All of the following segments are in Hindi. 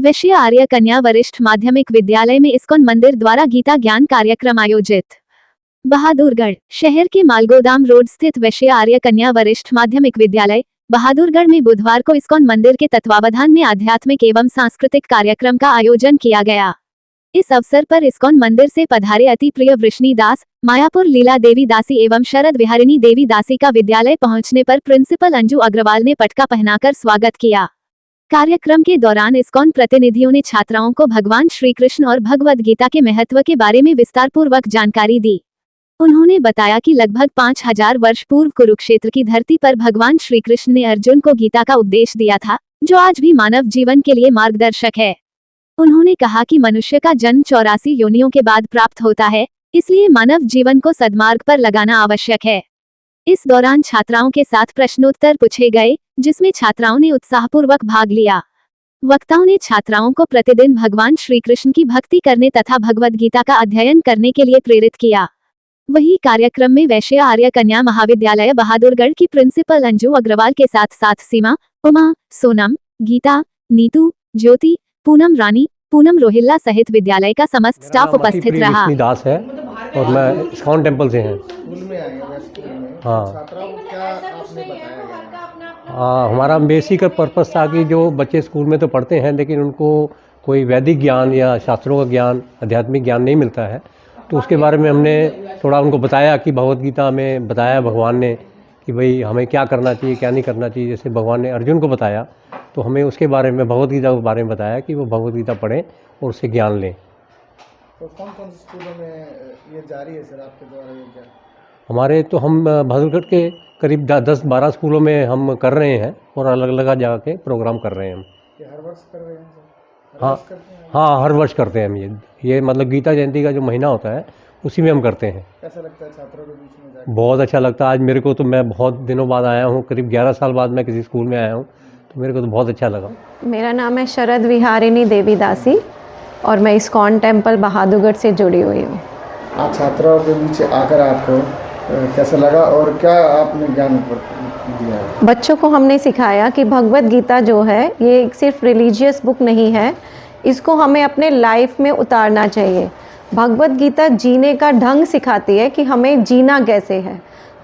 वैश्य आर्य कन्या वरिष्ठ माध्यमिक विद्यालय में इस्कॉन मंदिर द्वारा गीता ज्ञान कार्यक्रम आयोजित। बहादुरगढ़ शहर के मालगोदाम रोड स्थित वैश्य आर्य कन्या वरिष्ठ माध्यमिक विद्यालय बहादुरगढ़ में बुधवार को इस्कॉन मंदिर के तत्वावधान में आध्यात्मिक एवं सांस्कृतिक कार्यक्रम का आयोजन किया गया। इस अवसर पर इस्कॉन मंदिर से पधारे अति प्रिय वृष्णि दास, मायापुर लीला देवी दासी एवं शरद विहारिणी देवी दासी का विद्यालय पहुंचने पर प्रिंसिपल अंजू अग्रवाल ने पटका पहनाकर स्वागत किया। कार्यक्रम के दौरान इस्कॉन प्रतिनिधियों ने छात्राओं को भगवान श्री कृष्ण और भगवद गीता के महत्व के बारे में विस्तारपूर्वक जानकारी दी। उन्होंने बताया कि लगभग 5000 वर्ष पूर्व कुरुक्षेत्र की धरती पर भगवान श्री कृष्ण ने अर्जुन को गीता का उपदेश दिया था, जो आज भी मानव जीवन के लिए मार्गदर्शक है। उन्होंने कहा कि मनुष्य का जन्म 84 योनियों के बाद प्राप्त होता है, इसलिए मानव जीवन को सद्मार्ग पर लगाना आवश्यक है। इस दौरान छात्राओं के साथ प्रश्नोत्तर पूछे गए, जिसमें छात्राओं ने उत्साहपूर्वक भाग लिया। वक्ताओं ने छात्राओं को प्रतिदिन भगवान श्री कृष्ण की भक्ति करने तथा भगवद गीता का अध्ययन करने के लिए प्रेरित किया। वहीं कार्यक्रम में वैश्य आर्य कन्या महाविद्यालय बहादुरगढ़ की प्रिंसिपल अंजू अग्रवाल के साथ साथ सीमा, उमा, सोनम, गीता, नीतू, ज्योति, पूनम रानी, पूनम रोहिल्ला सहित विद्यालय का समस्त स्टाफ उपस्थित रहा। दास है और मैं इस्कॉन टेम्पल से हैं। हाँ, हमारा बेसिक पर्पस था कि जो बच्चे स्कूल में तो पढ़ते हैं लेकिन उनको कोई वैदिक ज्ञान या शास्त्रों का ज्ञान, आध्यात्मिक ज्ञान नहीं मिलता है, तो उसके बारे में हमने थोड़ा उनको बताया कि भगवद गीता में बताया भगवान ने कि भाई हमें क्या करना चाहिए, क्या नहीं करना चाहिए। जैसे भगवान ने अर्जुन को बताया, तो हमें उसके बारे में भगवद गीता के बारे में बताया कि वो भगवद गीता पढ़ें और उससे ज्ञान लें। तो कौन कौन से स्कूलों में ये जारी है सर आपके द्वारा ये क्या? हमारे तो हम बहादुरगढ़ के करीब 10-12 स्कूलों में हम कर रहे हैं और अलग अलग जगह के प्रोग्राम कर रहे हैं हम। ये हर वर्ष कर रहे हैं सर? हाँ, हर वर्ष करते हैं हम। ये मतलब गीता जयंती का जो महीना होता है उसी में हम करते हैं। कैसा लगता है छात्रों के बीच में जाकर? बहुत अच्छा लगता है। आज मेरे को तो, मैं बहुत दिनों बाद आया हूँ, करीब 11 साल बाद मैं किसी स्कूल में आया हूँ, तो मेरे को तो बहुत अच्छा लगा। मेरा नाम है शरद विहारिणी देवी दासी और मैं इस्कॉन टेम्पल बहादुरगढ़ से जुड़ी हुई हूँ। आज छात्राओं के बीच आकर आपको कैसा लगा और क्या आपने ज्ञान दिया है? बच्चों को हमने सिखाया कि भगवद गीता जो है ये सिर्फ रिलीजियस बुक नहीं है, इसको हमें अपने लाइफ में उतारना चाहिए। भगवद गीता जीने का ढंग सिखाती है कि हमें जीना कैसे है,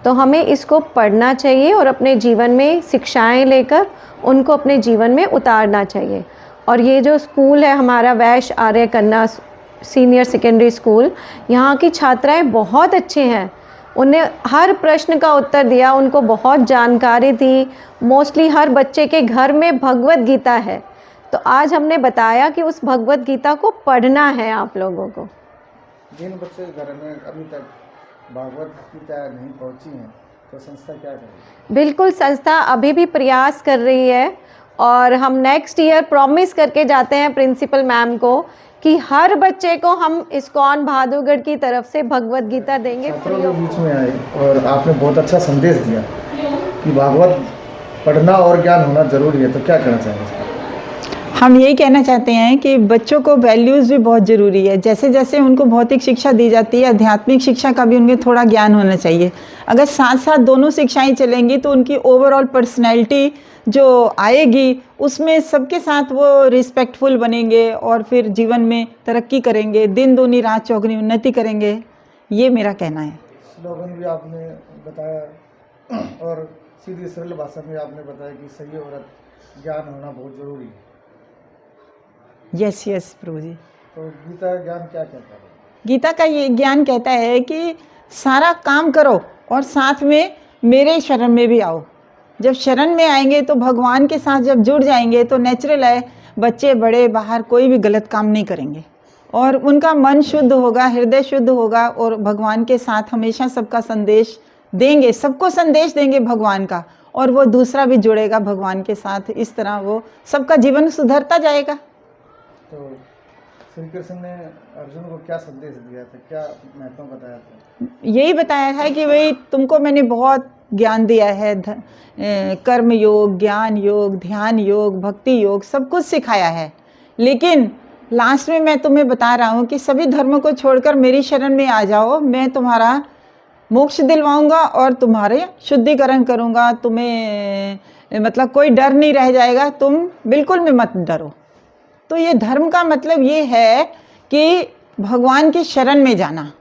तो हमें इसको पढ़ना चाहिए और अपने जीवन में शिक्षाएं लेकर उनको अपने जीवन में उतारना चाहिए। और ये जो स्कूल है हमारा वैश्य आर्य कन्या सीनियर सेकेंडरी स्कूल, यहाँ की छात्राएं बहुत अच्छे हैं। उन्हें हर प्रश्न का उत्तर दिया, उनको बहुत जानकारी दी। मोस्टली हर बच्चे के घर में भगवद गीता है, तो आज हमने बताया कि उस भगवद गीता को पढ़ना है आप लोगों को। जिन बच्चे घर में अभी तक भगवद गीता नहीं पहुंची हैं, तो संस्था क्या करेगी? बिल्कुल, संस्था अभी भी प्रयास कर रही है और हम नेक्स्ट ईयर प्रॉमिस करके जाते हैं प्रिंसिपल मैम को कि हर बच्चे को हम इस्कॉन बहादुरगढ़ की तरफ से भगवद गीता देंगे। छात्रों के बीच में आए और आपने बहुत अच्छा संदेश दिया कि भागवत पढ़ना और ज्ञान होना जरूरी है, तो क्या कहना चाहेंगे? हम यही कहना चाहते हैं कि बच्चों को वैल्यूज़ भी बहुत ज़रूरी है। जैसे जैसे उनको भौतिक शिक्षा दी जाती है, आध्यात्मिक शिक्षा का भी उनके थोड़ा ज्ञान होना चाहिए। अगर साथ साथ दोनों शिक्षाएं चलेंगी तो उनकी ओवरऑल पर्सनैलिटी जो आएगी उसमें सबके साथ वो रिस्पेक्टफुल बनेंगे और फिर जीवन में तरक्की करेंगे, दिन दूनी रात चौगुनी उन्नति करेंगे। ये मेरा कहना है। स्लोगन भी आपने बताया और सीधी सरल भाषा में आपने बताया कि सही और ज्ञान होना बहुत ज़रूरी है। यस प्रभु जी। तो गीता ज्ञान क्या कहता है? गीता का ये ज्ञान कहता है कि सारा काम करो और साथ में मेरे शरण में भी आओ। जब शरण में आएंगे तो भगवान के साथ जब जुड़ जाएंगे तो नेचुरल है, बच्चे बड़े बाहर कोई भी गलत काम नहीं करेंगे और उनका मन शुद्ध होगा, हृदय शुद्ध होगा और भगवान के साथ हमेशा सबका संदेश देंगे, सबको संदेश देंगे भगवान का, और वो दूसरा भी जुड़ेगा भगवान के साथ। इस तरह वो सबका जीवन सुधरता जाएगा। तो श्री कृष्ण ने अर्जुन को क्या संदेश दिया था, क्या महत्व बताया था? यही बताया है कि भाई तुमको मैंने बहुत ज्ञान दिया है, कर्म योग, ज्ञान योग, ध्यान योग, भक्ति योग, सब कुछ सिखाया है, लेकिन लास्ट में मैं तुम्हें बता रहा हूँ कि सभी धर्मों को छोड़कर मेरी शरण में आ जाओ, मैं तुम्हारा मोक्ष दिलवाऊंगा और तुम्हारे शुद्धिकरण करूँगा। तुम्हें मतलब कोई डर नहीं रह जाएगा, तुम बिल्कुल भी मत डरो। तो ये धर्म का मतलब ये है कि भगवान की शरण में जाना।